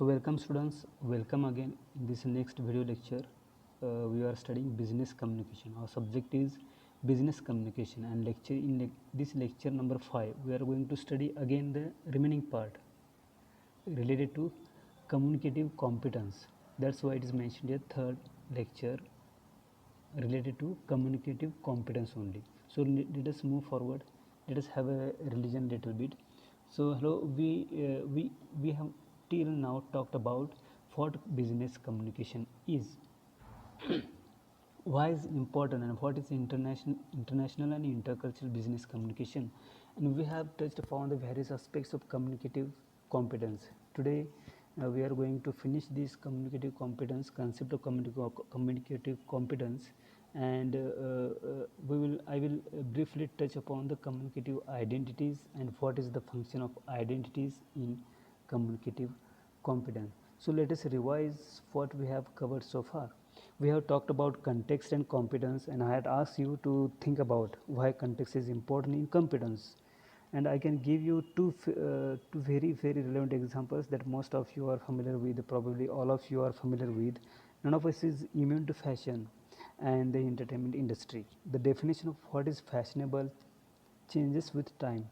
So welcome students, welcome again in this next video lecture. We are studying business communication. Our subject is business communication, and this lecture number 5 we are going to study again the remaining part related to communicative competence. That's why it is mentioned here, third lecture related to communicative competence only. So let us move forward. Let us have a religion little bit. So hello, we have till now talked about what business communication is, why is important, and what is international and intercultural business communication, and we have touched upon the various aspects of communicative competence. Today we are going to finish this communicative competence concept of communicative competence, and I will briefly touch upon the communicative identities and what is the function of identities in communicative competence. So let us revise what we have covered so far. We have talked about context and competence, and I had asked you to think about why context is important in competence. And I can give you two very relevant examples that most of you are familiar with, probably all of you are familiar with. None of us is immune to fashion and the entertainment industry. The definition of what is fashionable changes with time.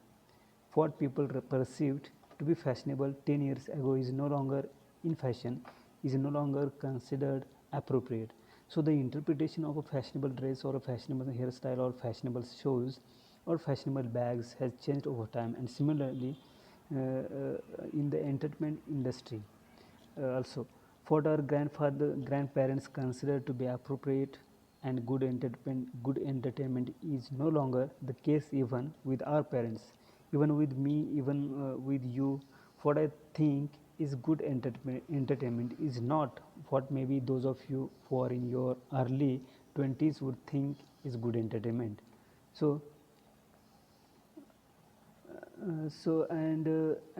What people perceived to be fashionable 10 years ago is no longer in fashion, is no longer considered appropriate. So the interpretation of a fashionable dress or a fashionable hairstyle or fashionable shoes or fashionable bags has changed over time, and similarly in the entertainment industry also. What our grandparents considered to be appropriate and good entertainment is no longer the case, even with our parents, even with me, even with you. What I think is good entertainment is not what maybe those of you who are in your early 20s would think is good entertainment. So and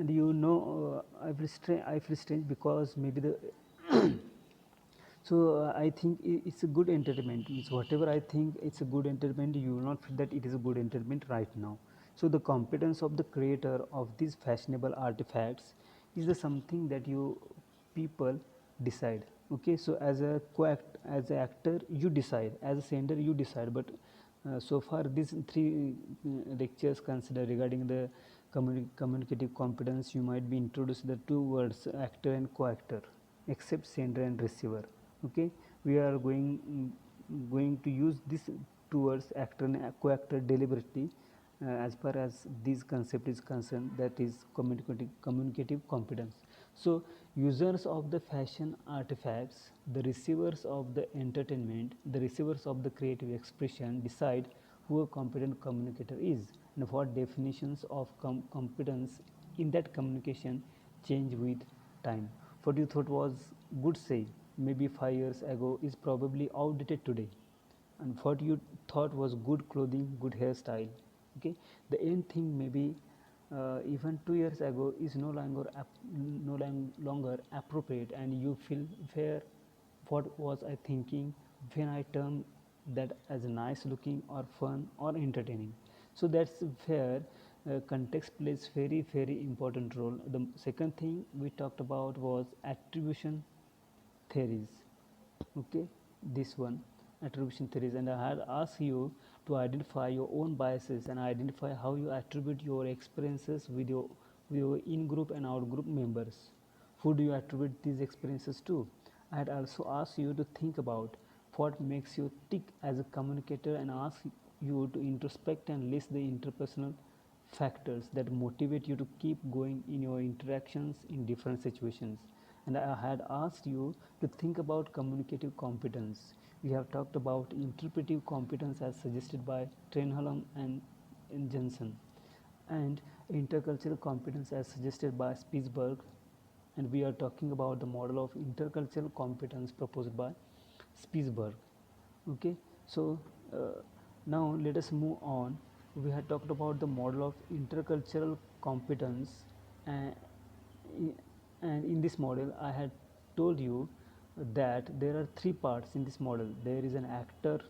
you know, I feel strange because maybe the so I think it's a good entertainment. It's whatever I think it's a good entertainment, you will not feel that it is a good entertainment right now. So the competence of the creator of these fashionable artifacts is the something that you people decide. Okay, so as a as an actor you decide, as a sender you decide, but so far these three lectures consider regarding the communicative competence. You might be introduced the two words actor and co-actor, except sender and receiver. Okay, we are going to use this two words actor and co-actor deliberately as far as this concept is concerned, that is communicative competence. So users of the fashion artifacts, the receivers of the entertainment, the receivers of the creative expression decide who a competent communicator is, and what definitions of competence in that communication change with time. What you thought was good say maybe 5 years ago is probably outdated today, and what you thought was good clothing, good hairstyle, okay, the end thing maybe even 2 years ago is no longer appropriate, and you feel where what was I thinking when I term that as nice looking or fun or entertaining. So that's where context plays very important role. The second thing we talked about was attribution theories. Okay, this one, attribution theories, and I had asked you to identify your own biases and identify how you attribute your experiences with your in-group and out-group members. Who do you attribute these experiences to? I had also asked you to think about what makes you tick as a communicator, and ask you to introspect and list the interpersonal factors that motivate you to keep going in your interactions in different situations. And I had asked you to think about communicative competence. We have talked about interpretive competence as suggested by Trenholm and Jensen, and intercultural competence as suggested by Spitzberg, and we are talking about the model of intercultural competence proposed by Spitzberg. Okay, so now let us move on. We had talked about the model of intercultural competence, and in this model I had told you that there are three parts in this model. There is an actor,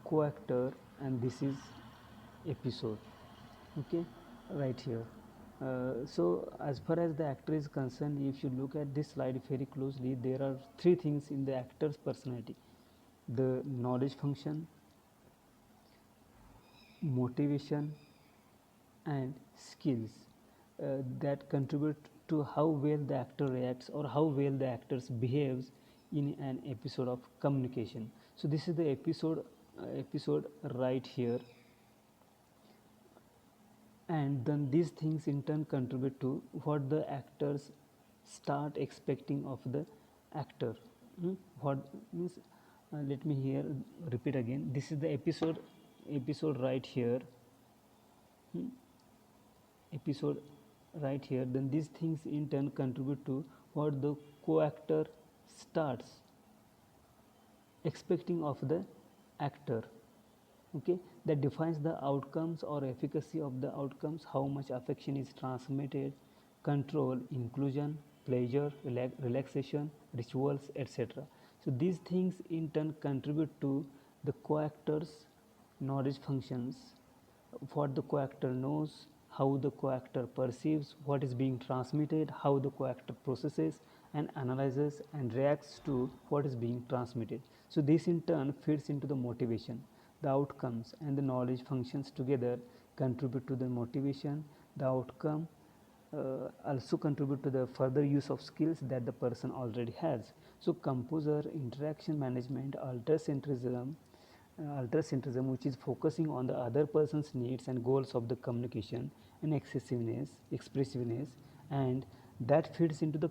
co-actor, and this is episode. Okay, right here. So as far as the actor is concerned, if you look at this slide very closely, there are three things in the actor's personality: the knowledge function, motivation, and skills that contribute to how well the actor reacts or how well the actor behaves in an episode of communication. So this is the episode right here, and then these things in turn contribute to what the actors start expecting of the actor. What means, let me here repeat again, this is the episode right here. Episode right here, then these things in turn contribute to what the co-actor starts expecting of the actor. Okay, that defines the outcomes or efficacy of the outcomes, how much affection is transmitted, control, inclusion, pleasure, relaxation, rituals, etc. So these things in turn contribute to the co-actor's knowledge functions, what the co-actor knows, how the co-actor perceives what is being transmitted, how the co-actor processes and analyzes and reacts to what is being transmitted. So this in turn feeds into the motivation. The outcomes and the knowledge functions together contribute to the motivation. The outcome also contribute to the further use of skills that the person already has. So composer, interaction management, ultracentrism, which is focusing on the other person's needs and goals of the communication, and expressiveness, and that feeds into the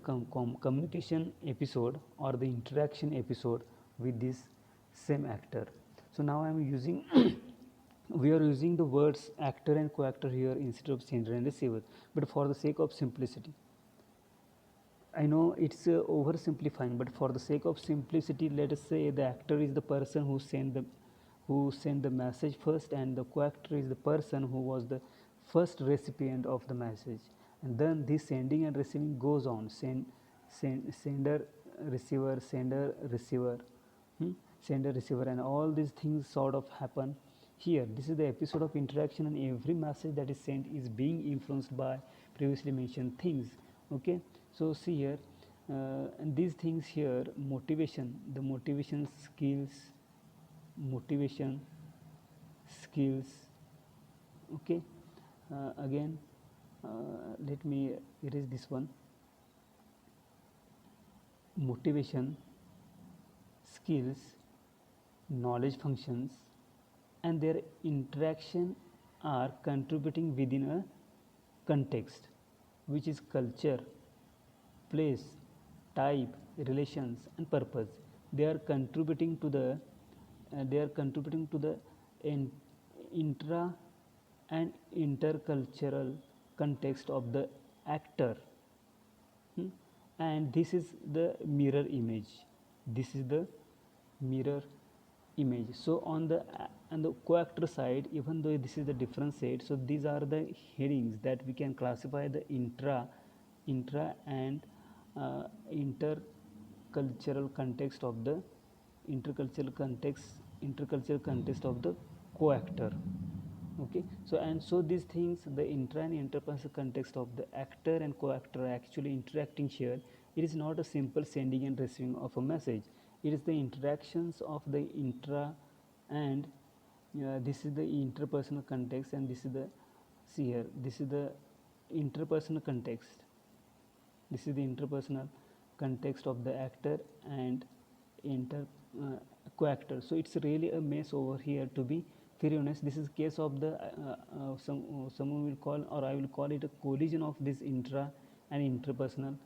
communication episode or the interaction episode with this same actor. So now I am using we are using the words actor and co-actor here instead of sender and receiver, but for the sake of simplicity, I know it's oversimplifying, but for the sake of simplicity, let us say the actor is the person who sent the message first, and the co-actor is the person who was the first recipient of the message. And then this sending and receiving goes on. Sender, receiver, sender, receiver, sender, receiver, and all these things sort of happen here. This is the episode of interaction, and every message that is sent is being influenced by previously mentioned things. Okay, so see here, and these things here, the motivation motivation skills. Okay, again, let me erase this one. Motivation, skills, knowledge functions, and their interaction are contributing within a context, which is culture, place, type, relations, and purpose. They are contributing to the intra and intercultural context of the actor. And this is the mirror image. This is the mirror image. So on the co-actor side, even though this is the different set, so these are the headings that we can classify the intra and intercultural context of the intercultural context of the co-actor. Okay, so these things, the intra and interpersonal context of the actor and co-actor are actually interacting here. It is not a simple sending and receiving of a message. It is the interactions of the intra and this is the interpersonal context, and this is the, see here, this is the interpersonal context. This is the interpersonal context of the actor and inter co-actor. So it's really a mess over here, to be very honest. This is case of the someone will call, or I will call it, a collision of this intra and interpersonal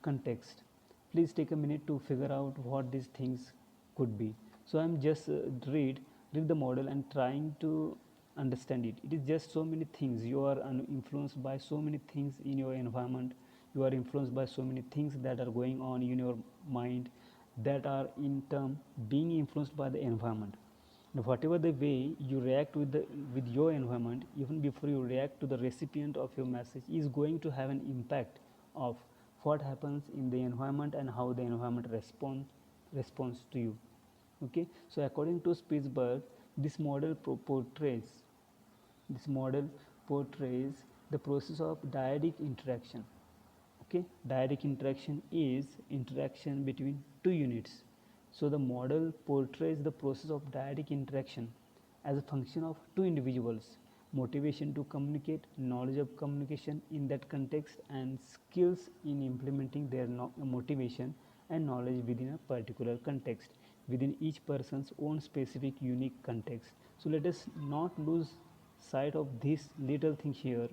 context. Please take a minute to figure out what these things could be. So I'm just read the model and trying to understand it. It is just so many things. You are influenced by so many things in your environment. You are influenced by so many things that are going on in your mind, that are in turn being influenced by the environment. And whatever the way you react with your environment, even before you react to the recipient of your message, is going to have an impact of what happens in the environment and how the environment responds to you. Okay, so according to Spitzberg, this model portrays This model portrays the process of dyadic interaction. Okay, dyadic interaction is interaction between two units. So the model portrays the process of dyadic interaction as a function of two individuals, motivation to communicate, knowledge of communication in that context, and skills in implementing their motivation and knowledge within a particular context, within each person's own specific unique context. So let us not lose sight of this little thing here.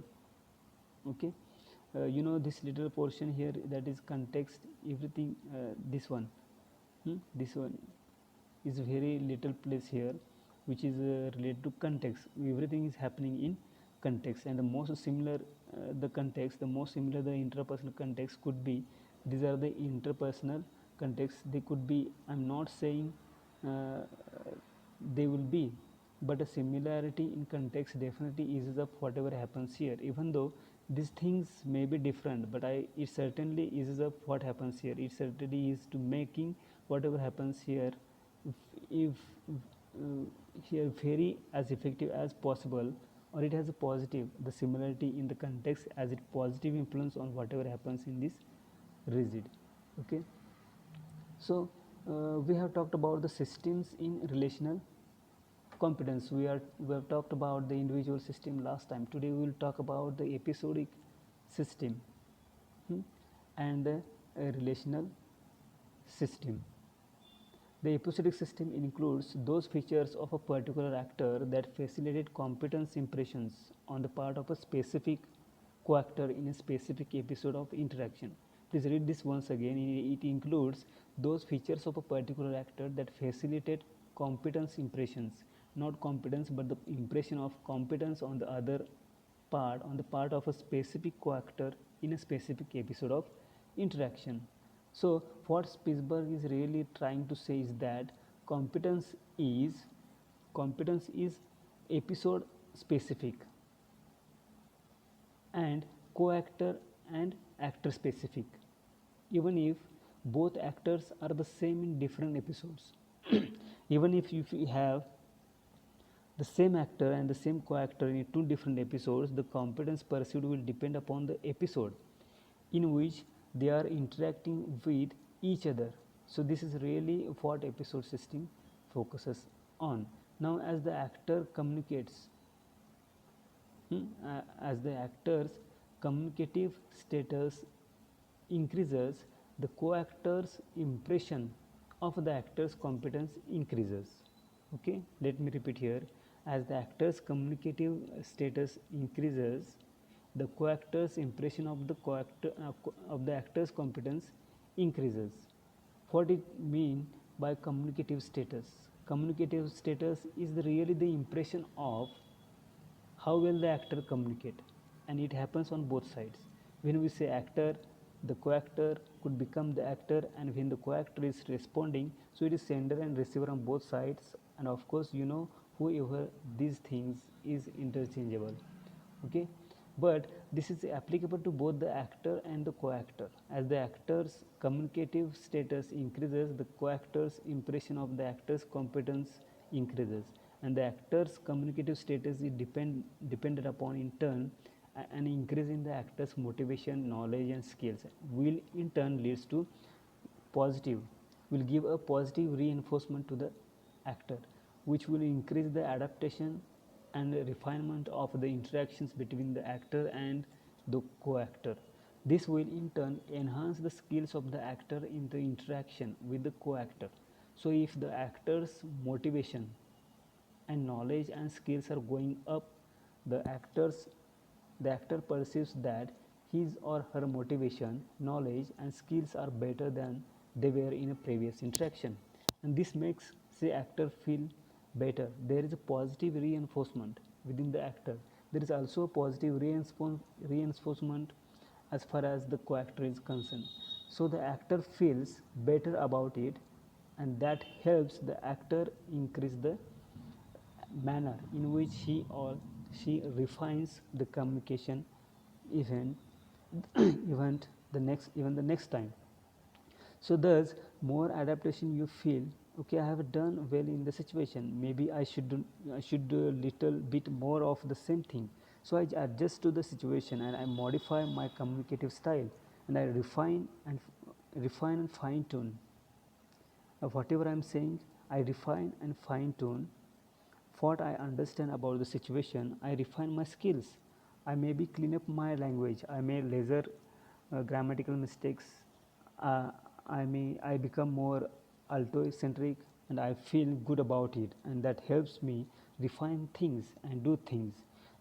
Okay, this little portion here, that is context, everything, this one is very little place here, which is related to context. Everything is happening in context, and the most similar the most similar the interpersonal context could be, these are the interpersonal context. They could be, I'm not saying uh, they will be, but a similarity in context definitely eases up whatever happens here. Even though these things may be different, but it certainly eases up what happens here. It certainly is to making whatever happens here, if here very as effective as possible, or it has a positive, the similarity in the context as it positive influence on whatever happens in this rigid. Okay, so we have talked about the systems in relational competence. We have talked about the individual system last time. Today we will talk about the episodic system, hmm, and the relational system. The episodic system includes those features of a particular actor that facilitate competence impressions on the part of a specific co-actor in a specific episode of interaction. Please read this once again. It includes those features of a particular actor that facilitate competence impressions, not competence, but the impression of competence on the other part, on the part of a specific co-actor in a specific episode of interaction. So what Spitzberg is really trying to say is that competence is competence is episode specific, and co-actor and actor specific, even if both actors are the same in different episodes. Even if you have the same actor and the same co-actor in two different episodes, the competence pursued will depend upon the episode in which they are interacting with each other. So this is really what episode system focuses on. Now as the actor communicates, as the actor's communicative status increases, the co-actor's impression of the actor's competence increases. Okay, let me repeat here. As the actor's communicative status increases, the co-actor's impression of the of the actor's competence increases. What it mean by communicative status? Communicative status is really the impression of how well the actor communicate, and it happens on both sides. When we say actor, the co-actor could become the actor, and when the co-actor is responding, so it is sender and receiver on both sides, and of course whoever these things is interchangeable. Okay, but this is applicable to both the actor and the co-actor. As the actor's communicative status increases, the co-actor's impression of the actor's competence increases, and the actor's communicative status is dependent upon in turn an increase in the actor's motivation, knowledge and skills will in turn leads to positive, will give a positive reinforcement to the actor, which will increase the adaptation and refinement of the interactions between the actor and the co-actor. This will in turn enhance the skills of the actor in the interaction with the co-actor. So if the actor's motivation and knowledge and skills are going up, the actor perceives that his or her motivation, knowledge and skills are better than they were in a previous interaction, and this makes the actor feel better. There is a positive reinforcement within the actor. There is also a positive reinforcement as far as the co-actor is concerned. So the actor feels better about it, and that helps the actor increase the manner in which he or she refines the communication event event the next even the next time. So thus more adaptation you feel okay, I have done well in the situation, maybe I should do a little bit more of the same thing. So I adjust to the situation and I modify my communicative style, and I refine and fine tune whatever I am saying. I refine and fine tune what I understand about the situation. I refine my skills. I maybe clean up my language. I may laser grammatical mistakes. Uh, I become more alto-centric, and I feel good about it, and that helps me refine things and do things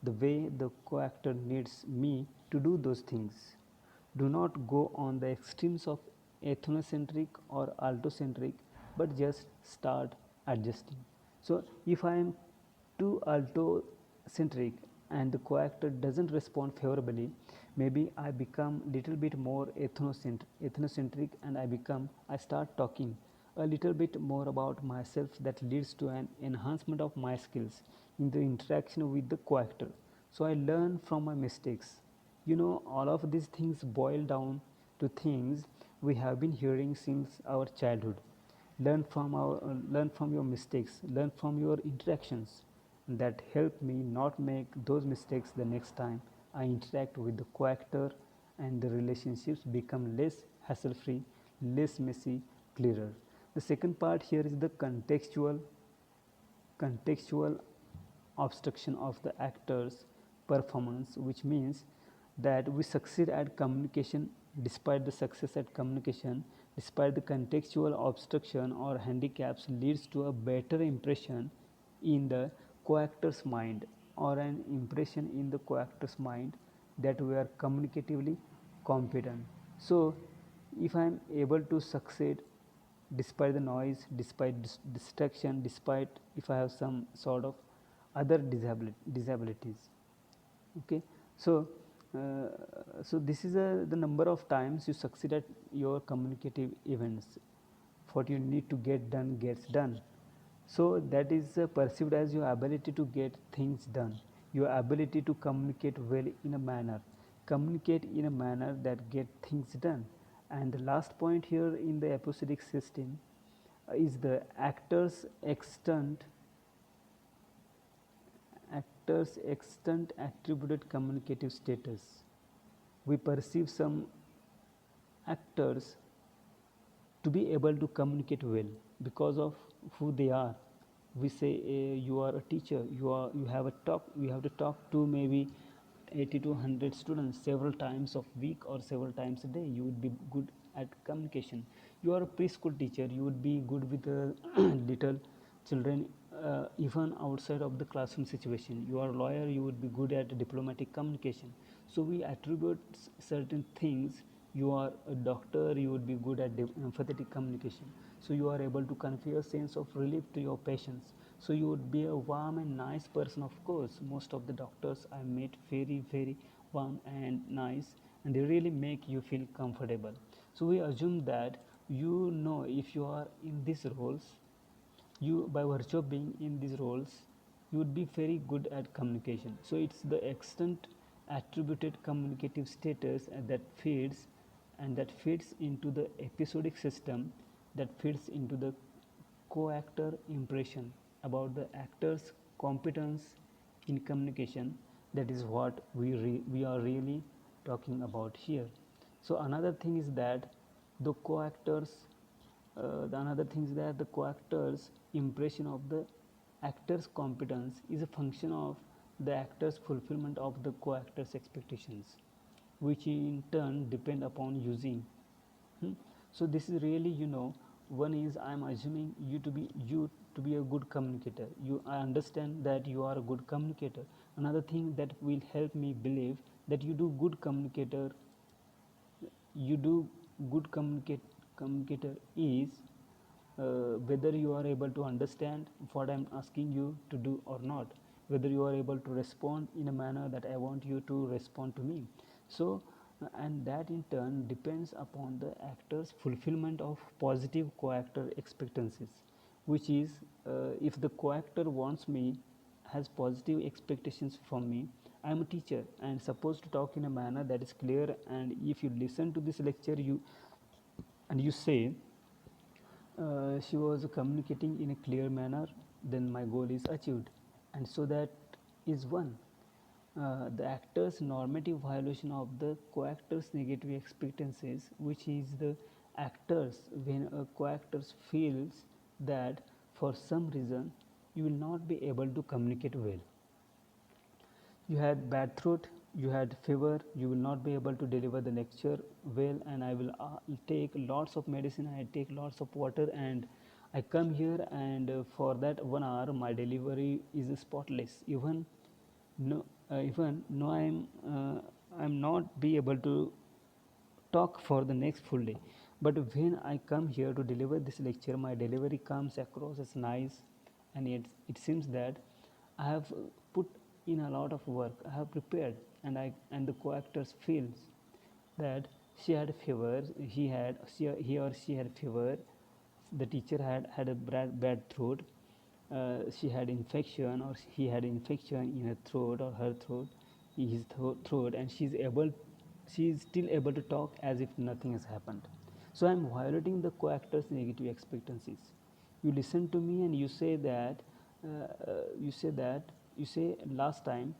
the way the co-actor needs me to do those things. Do not go on the extremes of ethnocentric or altocentric, but just start adjusting. So if I am too altocentric and the co-actor doesn't respond favorably, maybe I become little bit more ethnocentric, and I start talking a little bit more about myself, that leads to an enhancement of my skills in the interaction with the co-actor. So I learn from my mistakes. All of these things boil down to things we have been hearing since our childhood. Learn from your mistakes, learn from your interactions, that help me not make those mistakes the next time I interact with the co-actor, and the relationships become less hassle free, less messy, clearer. The second part here is the contextual obstruction of the actor's performance, which means that we succeed at communication despite the success at communication, despite the contextual obstruction or handicaps, leads to a better impression in the co-actor's mind, or an impression in the co-actor's mind that we are communicatively competent. So, if I am able to succeed despite the noise, despite distraction, despite if I have some sort of other disabilities. Okay, so this is the number of times you succeed at your communicative events. What you need to get done gets done. So that is perceived as your ability to get things done, your ability to communicate well in a manner, communicate in a manner that get things done. And the last point here in the episodic system is the actor's extent attributed communicative status. We perceive some actors to be able to communicate well because of who they are. We say you are a teacher, you have to talk to maybe 80 to 100 students several times of week or several times a day. You would be good at communication. You are a preschool teacher, you would be good with little children, even outside of the classroom situation. You are a lawyer, you would be good at diplomatic communication. So we attribute certain things. You are a doctor, you would be good at empathetic communication. So you are able to convey a sense of relief to your patients. So you would be a warm and nice person. Of course, most of the doctors I met very warm and nice, and they really make you feel comfortable. So we assume that, if you are in these roles, you, by virtue of being in these roles, you would be very good at communication. So it's the extent attributed communicative status that feeds into the episodic system, that feeds into the co-actor impression about the actor's competence in communication. That is what we are really talking about here. So another thing is that the co-actors the another thing is that the co-actor's impression of the actor's competence is a function of the actor's fulfillment of the co-actor's expectations, which in turn depend upon using. Hmm? So this is really, one is I am assuming you to be a good communicator. I understand that you are a good communicator. Another thing that will help me believe that you do good communicator is whether you are able to understand what I am asking you to do or not, whether you are able to respond in a manner that I want you to respond to me. So and that in turn depends upon the actor's fulfillment of positive co-actor expectancies, which is, if the co-actor wants me, has positive expectations from me. I am a teacher and supposed to talk in a manner that is clear, and if you listen to this lecture, you say she was communicating in a clear manner, then my goal is achieved, and so that is one. The actor's normative violation of the co-actor's negative expectancies, which is the actors when a co-actor feels that for some reason you will not be able to communicate well. You had bad throat, you had fever, you will not be able to deliver the lecture well, and I will take lots of medicine, I take lots of water, and I come here, and for that 1 hour my delivery is spotless. Even no, I'm not be able to talk for the next full day. But when I come here to deliver this lecture, my delivery comes across as nice, and it seems that I have put in a lot of work. I have prepared, and the co-actors feels that she had fever, he or she had fever, the teacher had a bad throat, she had infection, or he had infection in her throat or her throat, his throat, and she is still able to talk as if nothing has happened. So I am violating the co-actor's negative expectancies. You listen to me and you say that you say that you say last time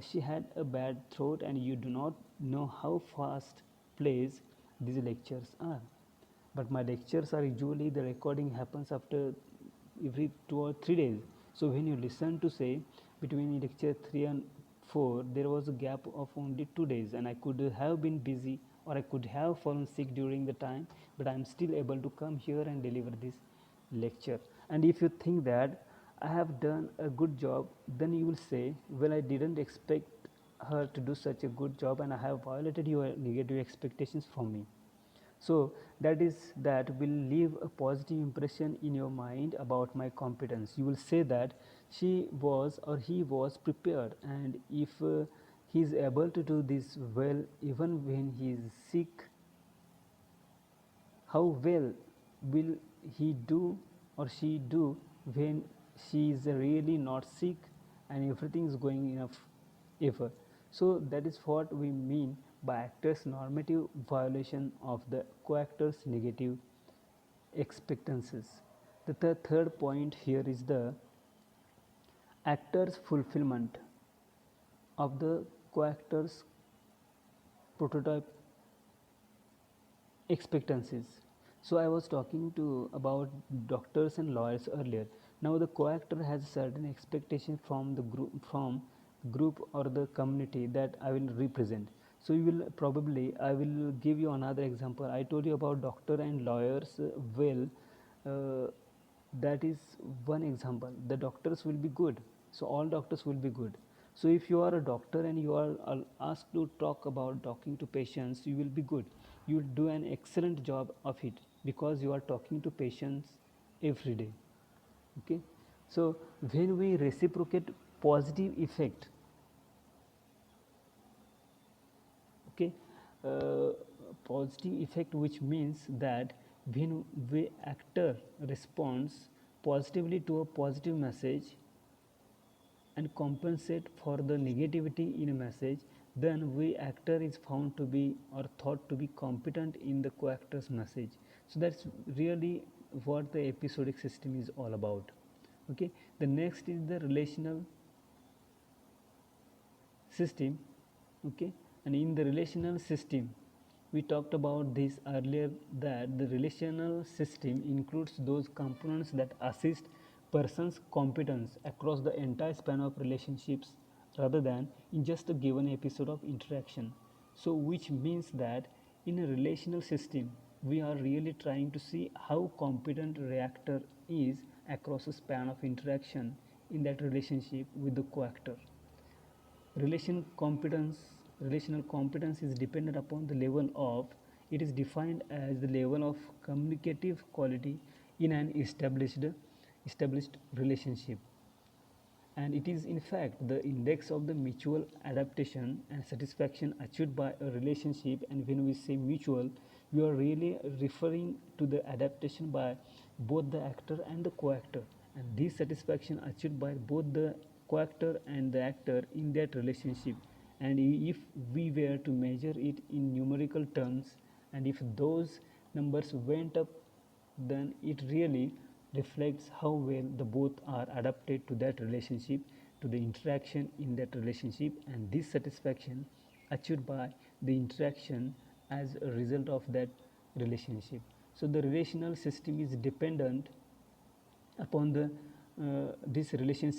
she had a bad throat, and you do not know how fast plays these lectures are. But my lectures are usually, the recording happens after every 2 or 3 days. So when you listen to say between lecture 3 and 4 there was a gap of only 2 days, and I could have been busy, or I could have fallen sick during the time, but I am still able to come here and deliver this lecture. And if you think that I have done a good job, then you will say, well, I didn't expect her to do such a good job, and I have violated your negative expectations from me. So that will leave a positive impression in your mind about my competence. You will say that she was or he was prepared, and if he is able to do this well even when he is sick, how well will he do or she do when she is really not sick and everything is going enough effort? So that is what we mean by actors normative violation of the co-actors negative expectancies. The third point here is the actors fulfillment of the co-actors prototype expectancies. So I was talking to about doctors and lawyers earlier. Now the co-actor has a certain expectation from the group or the community that I will represent. So you will probably, I will give you another example. I told you about doctor and lawyers. Uh, that is one example. The doctors will be good, so all doctors will be good. So if you are a doctor and you are asked to talk about talking to patients, you will be good, you will do an excellent job of it, because you are talking to patients every day. Okay, so when we reciprocate positive effect, okay, uh, positive effect, which means that when we actor responds positively to a positive message and compensate for the negativity in a message, then we actor is found to be or thought to be competent in the co-actor's message. So that's really what the episodic system is all about. Okay, the next is the relational system. Okay, and in the relational system, we talked about this earlier, that the relational system includes those components that assist person's competence across the entire span of relationships, rather than in just a given episode of interaction. So which means that in a relational system we are really trying to see how competent reactor is across a span of interaction in that relationship with the co-actor. Relation competence Relational competence is dependent upon the level of, it is defined as the level of communicative quality in an established relationship, and it is in fact the index of the mutual adaptation and satisfaction achieved by a relationship. And when we say mutual, we are really referring to the adaptation by both the actor and the co-actor, and this satisfaction achieved by both the co-actor and the actor in that relationship. And if we were to measure it in numerical terms, and if those numbers went up then it really reflects how well the both are adapted to that relationship, to the interaction in that relationship, and this satisfaction achieved by the interaction as a result of that relationship. So the relational system is dependent upon the this relational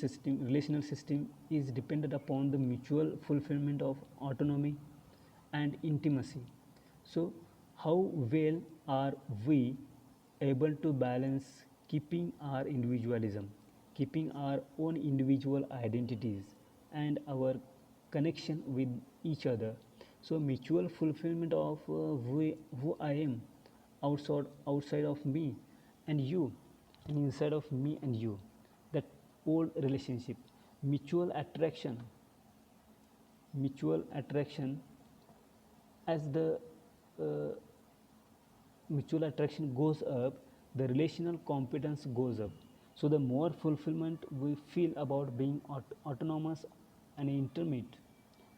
system is dependent upon the mutual fulfillment of autonomy and intimacy. So how well are we able to balance keeping our individualism, keeping our own individual identities, and our connection with each other? So mutual fulfillment of who I am outside of me and you, and inside of me and you, that old relationship, mutual attraction, mutual attraction. As the uh, mutual attraction goes up, the relational competence goes up. So the more fulfillment we feel about being autonomous and intimate,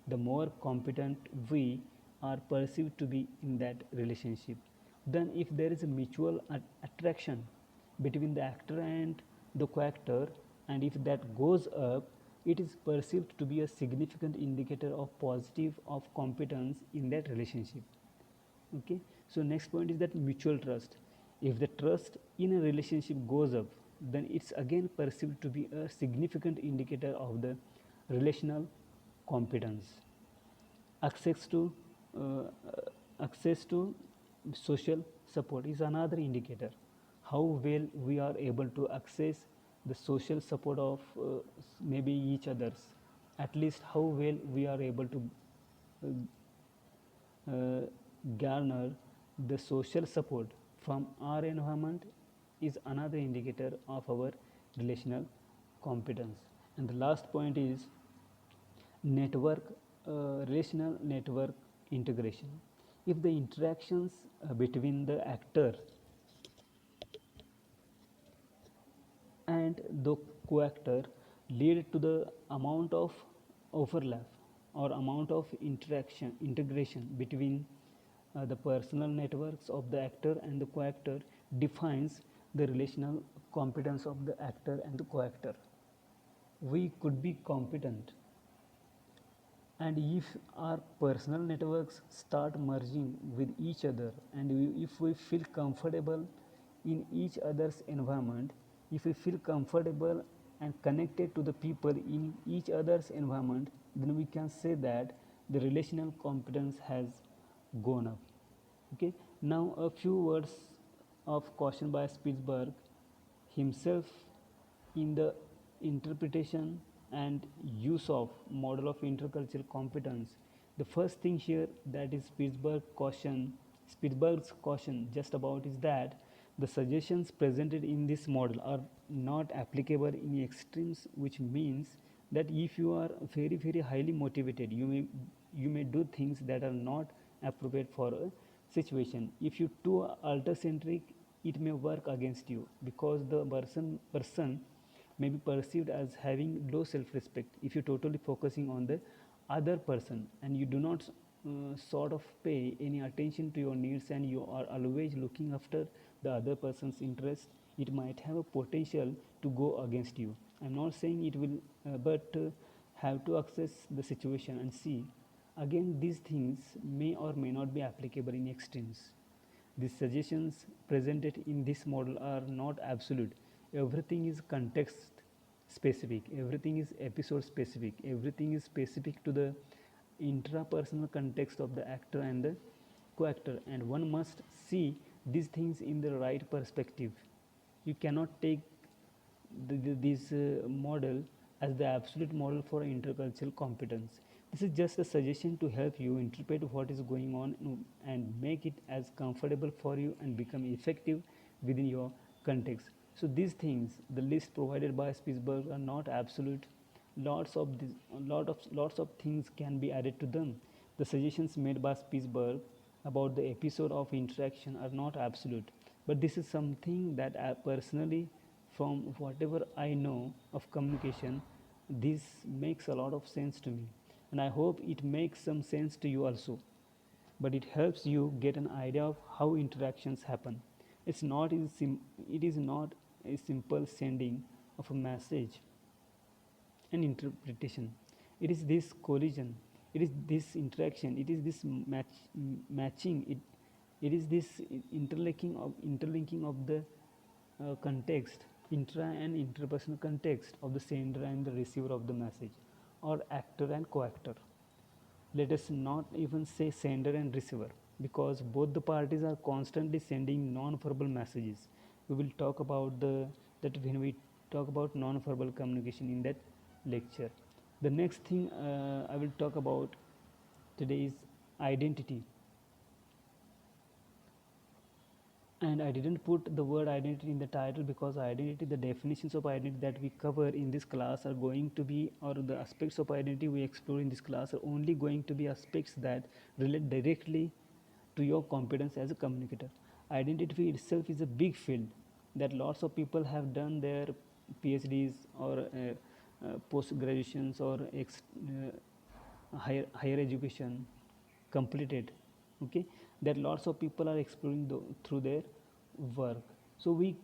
the more competent we are perceived to be in that relationship. Then if there is a mutual attraction between the actor and the co-actor, and if that goes up, it is perceived to be a significant indicator of positive of competence in that relationship. Okay, so next point is that mutual trust. If the trust in a relationship goes up, then it's again perceived to be a significant indicator of the relational competence. Access to uh, access to social support is another indicator, how well we are able to access the social support of maybe each others, at least how well we are able to uh, uh, garner the social support from our environment is another indicator of our relational competence. And the last point is network, relational network integration. If the interactions between the actor and the co-actor lead to the amount of overlap or amount of interaction integration between the personal networks of the actor and the co-actor defines the relational competence of the actor and the co-actor. We could be competent, and if our personal networks start merging with each other, and if we feel comfortable in each other's environment, if we feel comfortable and connected to the people in each other's environment, then we can say that the relational competence has gone up. Okay, now a few words of caution by Spitzberg himself in the interpretation and use of model of intercultural competence. The first thing here that is Spitzberg's caution just about is that the suggestions presented in this model are not applicable in extremes, which means that if you are very highly motivated, you may do things that are not appropriate for a situation. If you too alter centric, it may work against you, because the person may be perceived as having low self respect if you're totally focusing on the other person, and you do not sort of pay any attention to your needs, and you are always looking after the other person's interest. It might have a potential to go against you. I'm not saying it will, but have to assess the situation and see. Again, these things may or may not be applicable in extremes. The suggestions presented in this model are not absolute. Everything is context specific, everything is episode specific, everything is specific to the intrapersonal context of the actor and the co-actor, and one must see these things in the right perspective. You cannot take this model as the absolute model for intercultural competence. This is just a suggestion to help you interpret what is going on and make it as comfortable for you and become effective within your context. So these things, the list provided by Spitzberg, are not absolute. Lots of things can be added to them. The suggestions made by Spitzberg about the episode of interaction are not absolute, but this is something that I personally, from whatever I know of communication, this makes a lot of sense to me, and I hope it makes some sense to you also. But it helps you get an idea of how interactions happen. It's not is it is not a simple sending of a message and interpretation. It is this collision, it is this interaction, it is this matching, it is this interlinking of the context, intra and interpersonal context of the sender and the receiver of the message, or actor and co-actor. Let us not even say sender and receiver, because both the parties are constantly sending non-verbal messages. We will talk about that when we talk about non-verbal communication in that lecture. The next thing I will talk about today is identity. And I didn't put the word identity in the title because identity, the definitions of identity that we cover in this class are going to be, or the aspects of identity we explore in this class are only going to be aspects that relate directly to your competence as a communicator. Identity itself is a big field that lots of people have done their PhDs or post graduations or higher education completed. Okay, that lots of people are exploring through their work. So we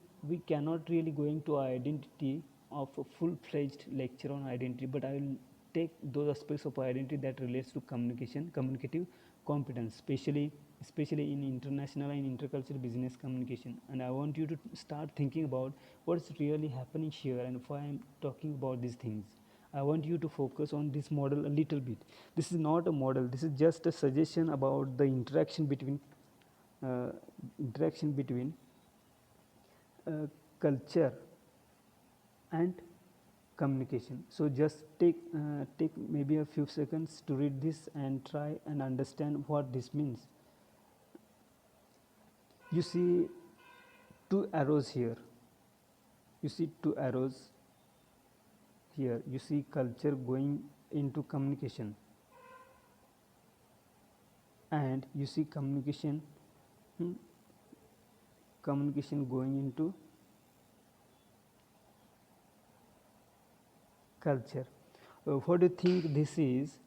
cannot really go into identity of a full-fledged lecture on identity, but I will take those aspects of identity that relates to communication, communicative competence, especially in international and intercultural business communication. And I want you to start thinking about what's really happening here and why I'm talking about these things. I want you to focus on this model a little bit. This is not a model, this is just a suggestion about the uh, interaction between culture and communication. So just take maybe a few seconds to read this and try and understand what this means. You see two arrows here. You see two arrows here. You see culture going into communication, and you see hmm, communication going into culture. What do you think this is?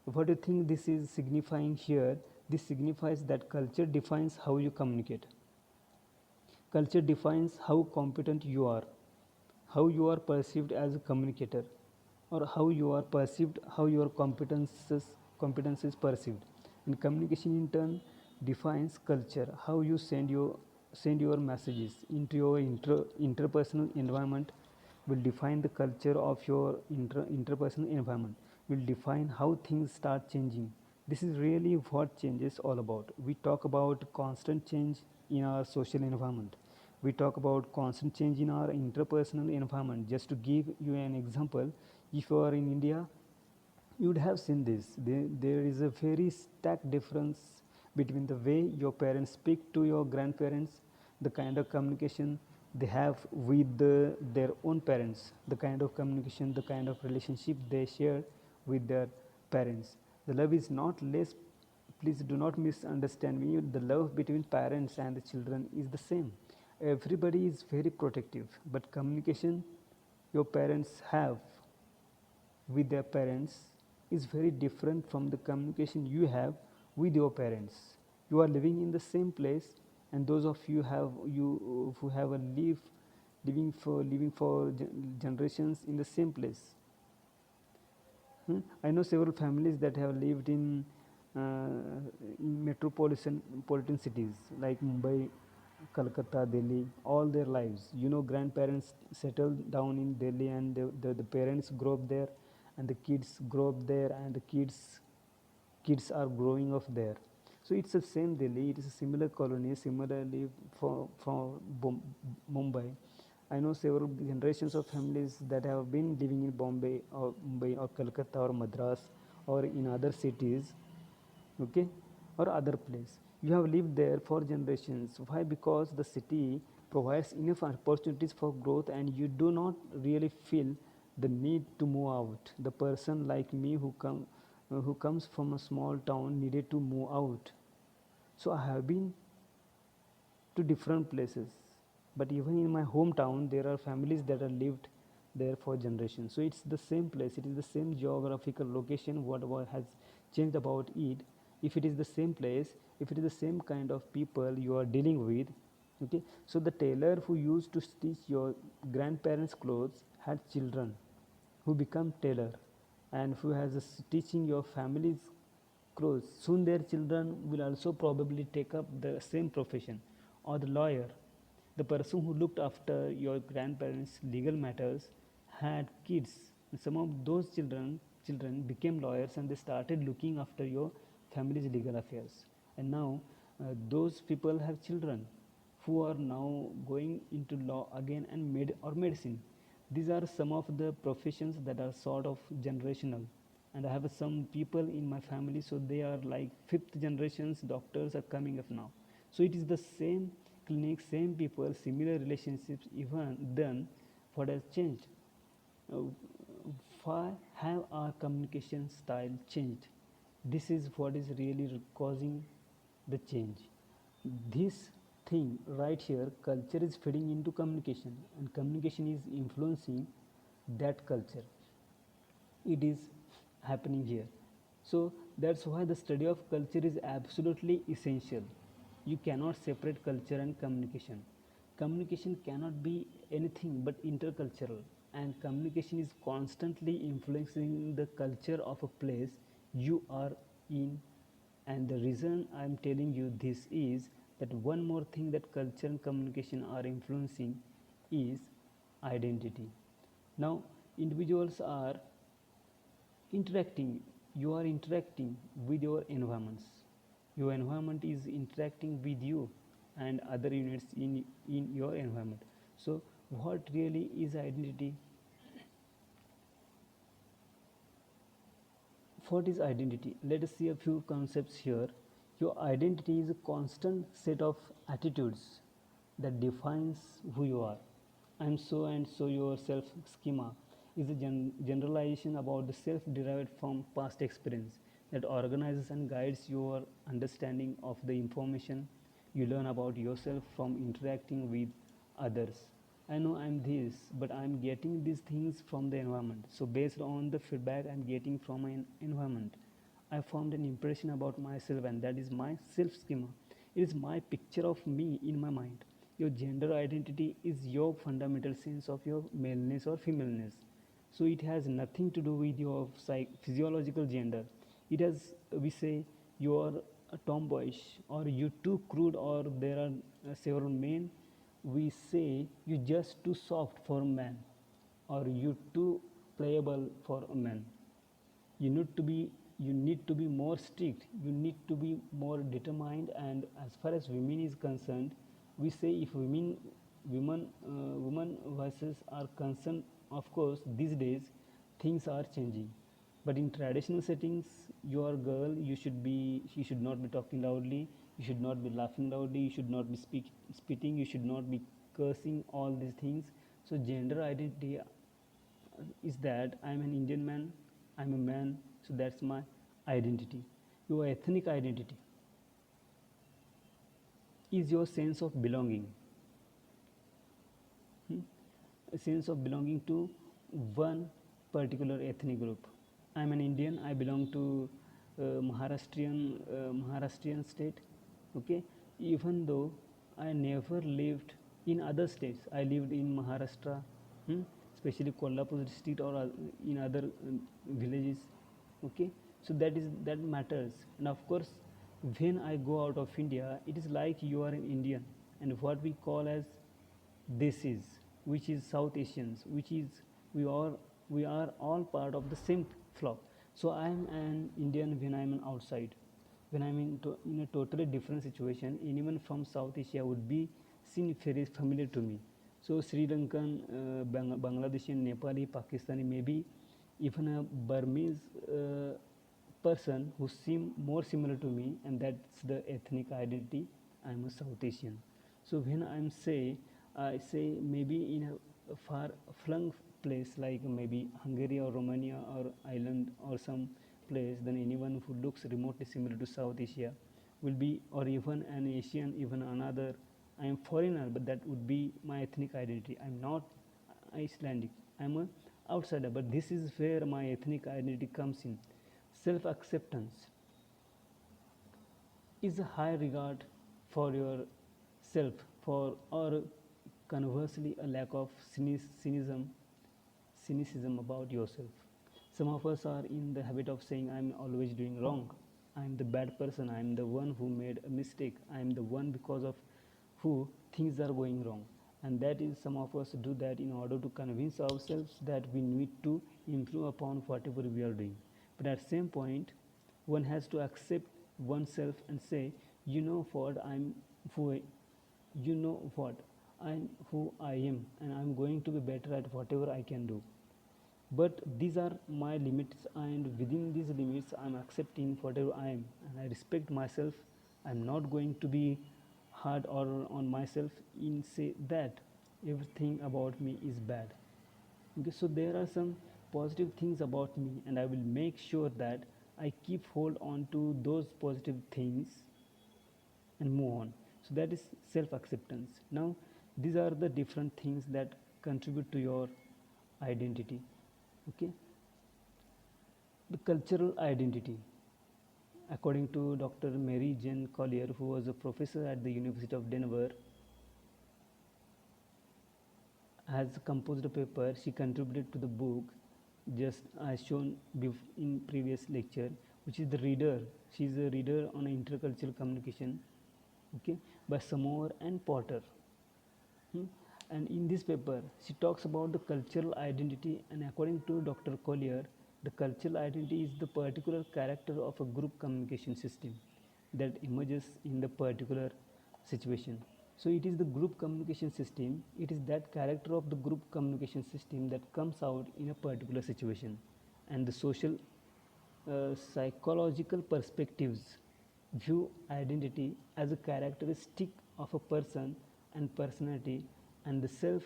What do you think this is signifying here? This signifies that culture defines how you communicate. Culture defines how competent you are, how you are perceived as a communicator, or how you are perceived, how your competence is perceived. And communication in turn defines culture, how you send your messages into your interpersonal environment will define the culture of your interpersonal environment, will define how things start changing. This is really what change is all about. We talk about constant change in our social environment. We talk about constant change in our interpersonal environment. Just to give you an example, if you are in India, you would have seen this. There is a very stark difference between the way your parents speak to your grandparents, the kind of communication they have with their own parents, the kind of communication, the kind of relationship they share with their parents. The love is not less, please do not misunderstand me, the love between parents and the children is the same. Everybody is very protective, but communication your parents have with their parents is very different from the communication you have with your parents. You are living in the same place, and those of you who have a living for generations in the same place. I know several families that have lived in metropolitan cities like Mumbai, Calcutta, Delhi, all their lives. You know, grandparents settled down in Delhi, and the parents grow up there, and the kids grow up there, and the kids are growing up there. So it's the same Delhi. It is a similar colony. Similarly, for Mumbai, I know several generations of families that have been living in Bombay or Mumbai or Calcutta or Madras or in other cities, okay, or other place. You have lived there for generations. Why? Because the city provides enough opportunities for growth, and you do not really feel the need to move out. The person like me who comes from a small town needed to move out. So I have been to different places, but even in my hometown there are families that have lived there for generations. So it's the same place, it is the same geographical location. What has changed about it, if it is the same place, if it is the same kind of people you are dealing with, Okay, so the tailor who used to stitch your grandparents' clothes had children who become tailor, and who has a stitching your family's clothes. Soon their children will also probably take up the same profession. Or the lawyer, the person who looked after your grandparents' legal matters, had kids. Some of those children became lawyers, and they started looking after your family's legal affairs. And now those people have children who are now going into law again, and medicine. These are some of the professions that are sort of generational. And I have some people in my family, so they are like fifth generations doctors are coming up now. So it is the same clinic, same people, similar relationships. Even then, what has changed? uh, why have our communication style changed? This is what is really causing the change. This thing right here, culture is feeding into communication, and communication is influencing that culture. It is happening here. So that's why the study of culture is absolutely essential. You cannot separate culture and communication. Communication cannot be anything but intercultural, and communication is constantly influencing the culture of a place you are in. And the reason I am telling you this is that one more thing that culture and communication are influencing is identity. Now, individuals are interacting, you are interacting with your environments. Your environment is interacting with you and other units in your environment. So what really is identity? What is identity? Let us see a few concepts here. Your identity is a constant set of attitudes that defines who you are. I am so and so. Your self schema is a generalization about the self derived from past experience that organizes and guides your understanding of the information you learn about yourself from interacting with others. I know I'm this, but I'm getting these things from the environment. So based on the feedback I'm getting from my environment, I formed an impression about myself, and that is my self schema. It is my picture of me in my mind. Your gender identity is your fundamental sense of your maleness or femaleness. So it has nothing to do with your physiological gender. It has, we say, you are a tomboyish, or you too crude, or there are several men. We say you just too soft for a man, or you too playable for a man. You need to be more strict, you need to be more determined. And as far as women is concerned, we say if women voices are concerned, of course these days things are changing. But in traditional settings, you are a girl, you should not be talking loudly, you should not be laughing loudly, you should not be spitting, you should not be cursing, all these things. So gender identity is that I'm an Indian man, I'm a man, so that's my identity. Your ethnic identity is your sense of belonging, a sense of belonging to one particular ethnic group. I'm an Indian, I belong to Maharashtrian state, okay? Even though I never lived in other states, I lived in Maharashtra, hmm, especially Kolhapur district, or in other villages, okay? So that matters. And of course, when I go out of India, it is like you are an Indian, and what we call as this is, which is South Asians, which is we are we are all part of the same flock. So I am an Indian when I am outside. When I am in a totally different situation, anyone from South Asia would be seen very familiar to me. So Sri Lankan, Bangladeshi, Nepali, Pakistani, maybe even a Burmese person who seem more similar to me, and that's the ethnic identity. I am a South Asian. So when I say maybe in a far flung place like maybe Hungary or Romania or Ireland or some place, then anyone who looks remotely similar to South Asia will be, or even an Asian, even another. I am foreigner, but that would be my ethnic identity. I am not Icelandic. I am a outsider, but this is where my ethnic identity comes in. Self acceptance is a high regard for yourself, for, or conversely a lack of cynicism about yourself. Some of us are in the habit of saying, I'm always doing wrong, I'm the bad person, I'm the one who made a mistake, I'm the one because of who things are going wrong. And that is, some of us do that in order to convince ourselves that we need to improve upon whatever we are doing. But at the same point, one has to accept oneself and say, you know what, who you know what, I'm who I am, and I'm going to be better at whatever I can do. But these are my limits, and within these limits I'm accepting whatever I am, and I respect myself. I'm not going to be hard or on myself in say that everything about me is bad. Okay, so there are some positive things about me, and I will make sure that I keep hold on to those positive things and move on. So that is self acceptance. Now these are the different things that contribute to your identity. Okay, the cultural identity, according to Dr. Mary Jane Collier, who was a professor at the University of Denver, has composed a paper. She contributed to the book, just as shown in previous lecture, which is the reader. She is a reader on intercultural communication, okay, by Samour and Potter. Hmm? And in this paper, she talks about the cultural identity, and according to Dr. Collier, the cultural identity is the particular character of a group communication system that emerges in the particular situation. So it is the group communication system, it is that character of the group communication system that comes out in a particular situation. And the social psychological perspectives view identity as a characteristic of a person and personality, and the self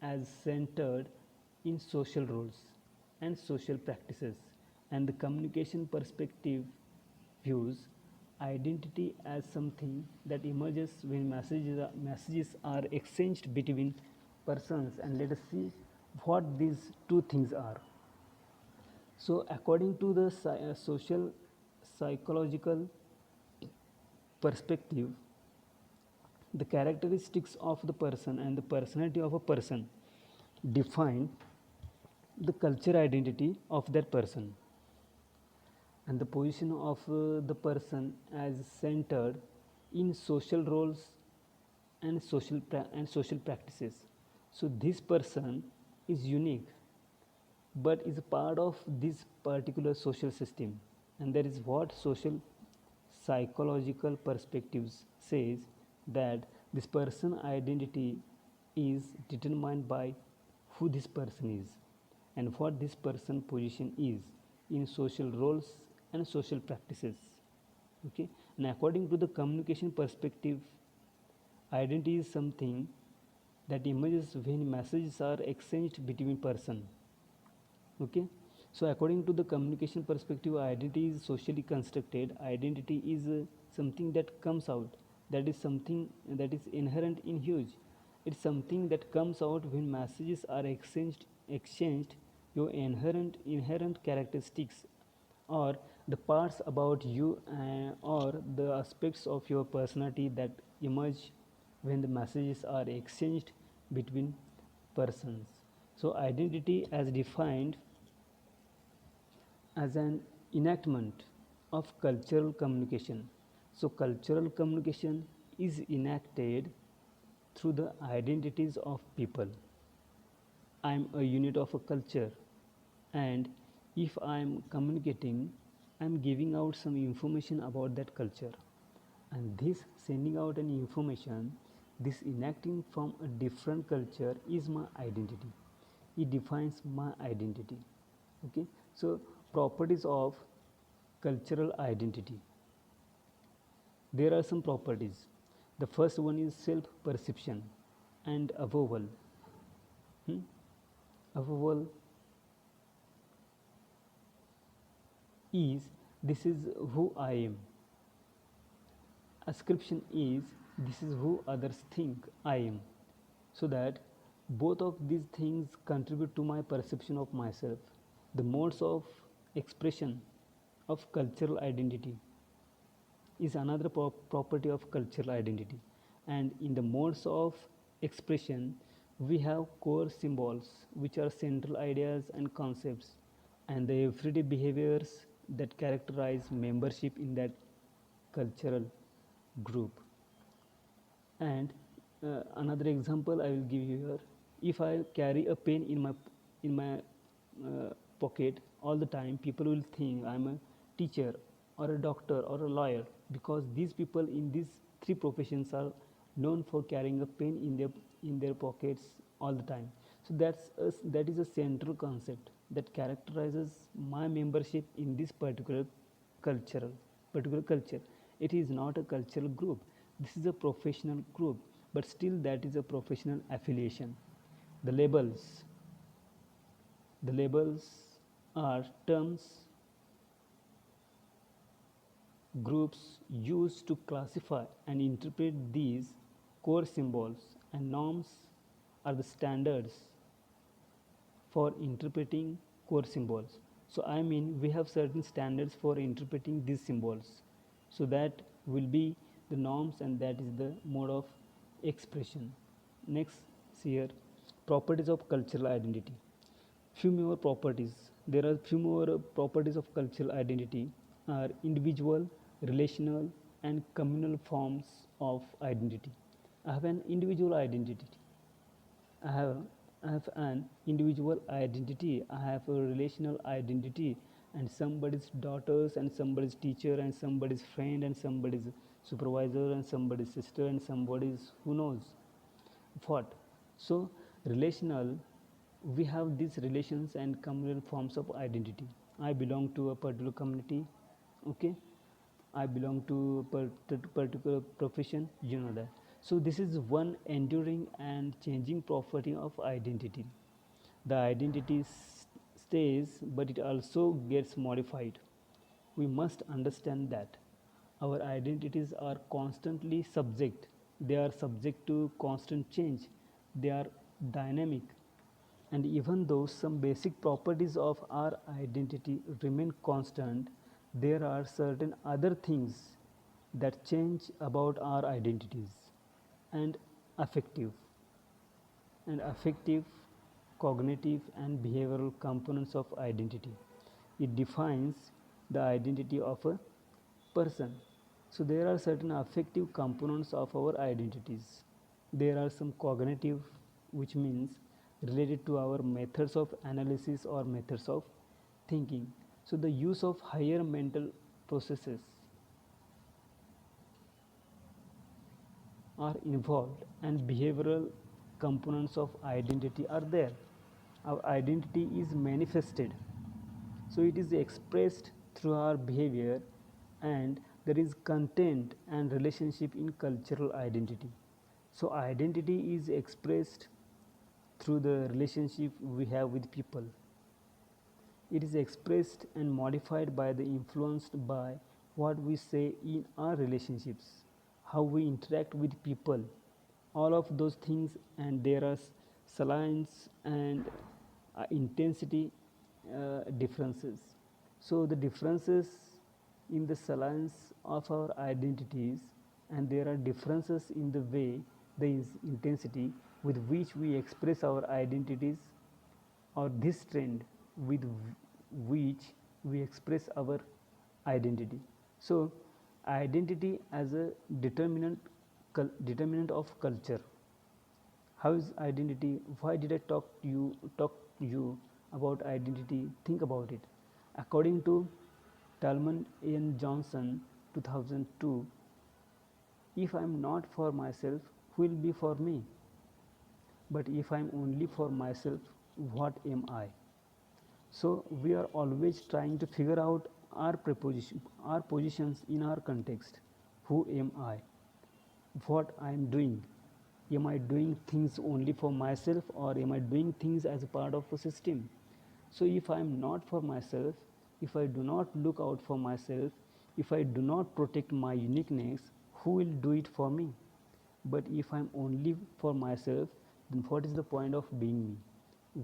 as centered in social roles and social practices. And the communication perspective views identity as something that emerges when messages are exchanged between persons. And let us see what these two things are. So according to the social psychological perspective, the characteristics of the person and the personality of a person define the culture identity of that person, and the position of the person as centered in social roles and social practices. So this person is unique, but is a part of this particular social system, and that is what social psychological perspectives says, that this person identity is determined by who this person is and what this person position is in social roles and social practices. Okay, and according to the communication perspective, identity is something that emerges when messages are exchanged between person. Okay, so according to the communication perspective, identity is socially constructed. Identity is something that comes out, that is something that is inherent in huge. It's something that comes out when messages are exchanged your inherent characteristics, or the parts about you, or the aspects of your personality that emerge when the messages are exchanged between persons. So identity as defined as an enactment of cultural communication. So cultural communication is enacted through the identities of people. I am a unit of a culture, and if I am communicating, I am giving out some information about that culture. And this sending out an information, this enacting from a different culture is my identity. It defines my identity. Okay, so properties of cultural identity. There are some properties. The first one is self perception and avowal. Avowal is, this is who I am. Ascription is, this is who others think I am. So that both of these things contribute to my perception of myself. The modes of expression of cultural identity is another property of cultural identity. And in the modes of expression, we have core symbols, which are central ideas and concepts, and the everyday behaviors that characterize membership in that cultural group. And another example I will give you here: if I carry a pen in my pocket all the time, people will think I'm a teacher or a doctor or a lawyer, because these people in these three professions are known for carrying a pen in their pockets all the time. So that is a central concept that characterizes my membership in this cultural particular culture. It is not a cultural group, this is a professional group, but still that is a professional affiliation. The labels are terms groups use to classify and interpret these core symbols, and norms are the standards for interpreting core symbols. So I mean, we have certain standards for interpreting these symbols. So that will be the norms, and that is the mode of expression. Next, here, properties of cultural identity. Few more properties. There are few more properties of cultural identity are individual, relational, and communal forms of identity. I have an individual identity. I have I have an individual identity. I have a relational identity, and somebody's daughters, and somebody's teacher, and somebody's friend, and somebody's supervisor, and somebody's sister, and somebody's who knows what. So relational, we have these relations and communal forms of identity. I belong to a particular community, okay, I belong to a particular profession, you know that. So this is one enduring and changing property of identity. The identity stays, but it also gets modified. We must understand that our identities are constantly subject. They are subject to constant change. They are dynamic. And even though some basic properties of our identity remain constant, there are certain other things that change about our identities. And affective affective, cognitive, and behavioral components of identity. It defines the identity of a person. So there are certain affective components of our identities. There are some cognitive, which means related to our methods of analysis or methods of thinking. So the use of higher mental processes are involved, and behavioral components of identity are there. Our identity is manifested, so it is expressed through our behavior, and there is content and relationship in cultural identity. So identity is expressed through the relationship we have with people. It is expressed and modified by the influenced by what we say in our relationships, how we interact with people, all of those things, and there are salience and intensity differences. So the differences in the salience of our identities, and there are differences in the way, the intensity with which we express our identities, or this trend with which we express our identity. So identity as a determinant of culture. How is identity? Why did I talk to you about identity? Think about it. According to Talman N. Johnson 2002, if I am not for myself, who will be for me? But if I am only for myself, what am I? So we are always trying to figure out our positions in our context. Who am I? What I am doing? Am I doing things only for myself, or am I doing things as a part of a system? So if I am not for myself, if I do not look out for myself, if I do not protect my uniqueness, who will do it for me? But if I am only for myself, then what is the point of being me?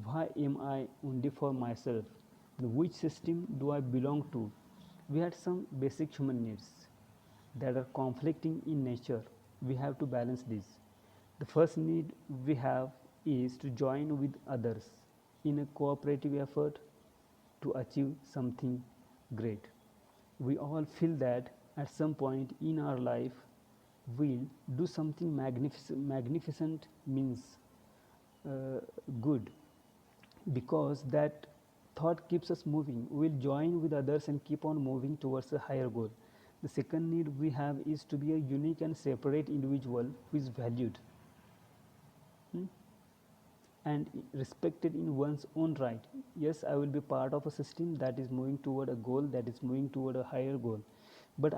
Why am I only for myself? Then which system do I belong to? We had some basic human needs that are conflicting in nature. we have to balance this. The first need we have is to join with others in a cooperative effort to achieve something great. We all feel that at some point in our life we'll do something magnificent means good, because that thought keeps us moving. We'll join with others and keep on moving towards a higher goal. The second need we have is to be a unique and separate individual who is valued, hmm, and respected in one's own right. Yes, I will be part of a system that is moving toward a goal, that is moving toward a higher goal, but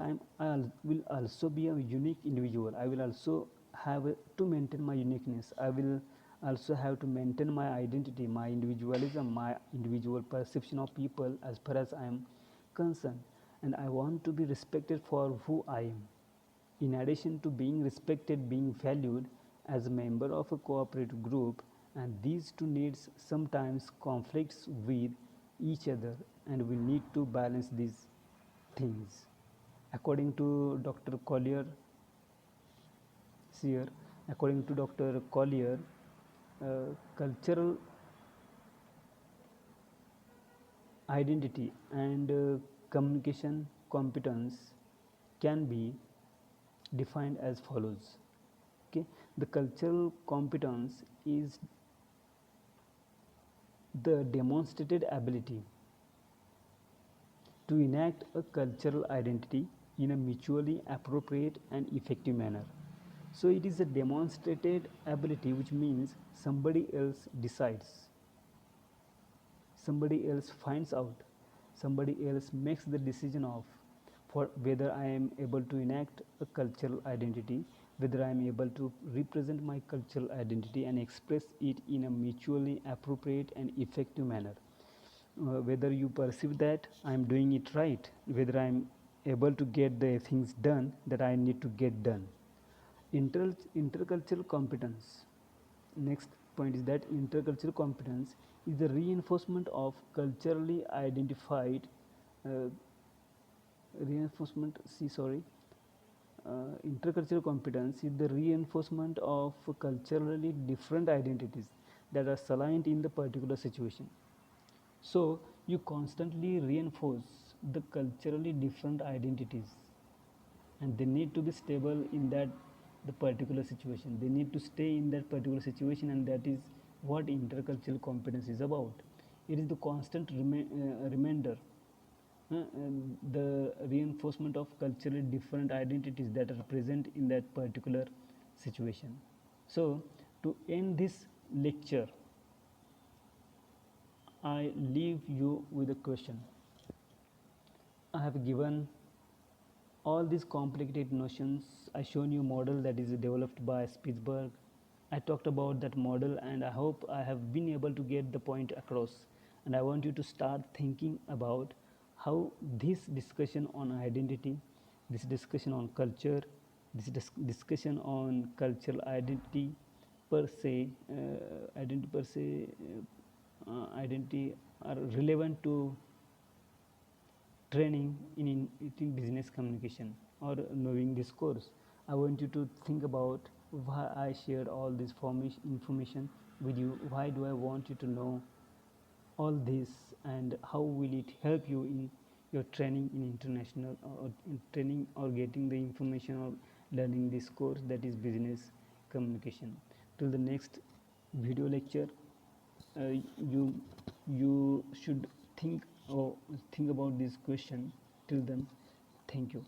will also be a unique individual. I will also have to maintain my uniqueness. I will also have to maintain my identity, my individualism, my individual perception of people as far as I am concerned, and I want to be respected for who I am. In addition to being respected, being valued as a member of a cooperative group, and these two needs sometimes conflicts with each other, and we need to balance these things. According to Dr. Collier, here, according to Dr. Collier, cultural identity and communication competence can be defined as follows. Okay, the cultural competence is the demonstrated ability to enact a cultural identity in a mutually appropriate and effective manner. So it is a demonstrated ability, which means somebody else decides, somebody else finds out, somebody else makes the decision of for whether I am able to enact a cultural identity, whether I am able to represent my cultural identity and express it in a mutually appropriate and effective manner. Whether you perceive that I am doing it right, whether I am able to get the things done that I need to get done. Intercultural competence. Next point is that intercultural competence is the reinforcement of culturally identified uh, reinforcement see sorry intercultural competence is the reinforcement of culturally different identities that are salient in the particular situation. So you constantly reinforce the culturally different identities, and they need to be stable in that the particular situation. They need to stay in that particular situation, and that is what intercultural competence is about. It is the constant reminder, the reinforcement of culturally different identities that are present in that particular situation. So to end this lecture, I leave you with a question. I have given all these complicated notions. I shown you model that is developed by Spitzberg. I talked about that model, and I hope I have been able to get the point across, and I want you to start thinking about how this discussion on identity, this discussion on culture, this discussion on cultural identity per se, identity are relevant to training in business communication or knowing this course. I want you to think about why I shared all this information with you. Why do I want you to know all this, and how will it help you in your training in international or in training or getting the information or learning this course that is business communication. Till the next video lecture, you you should think or think about this question. Till then, thank you.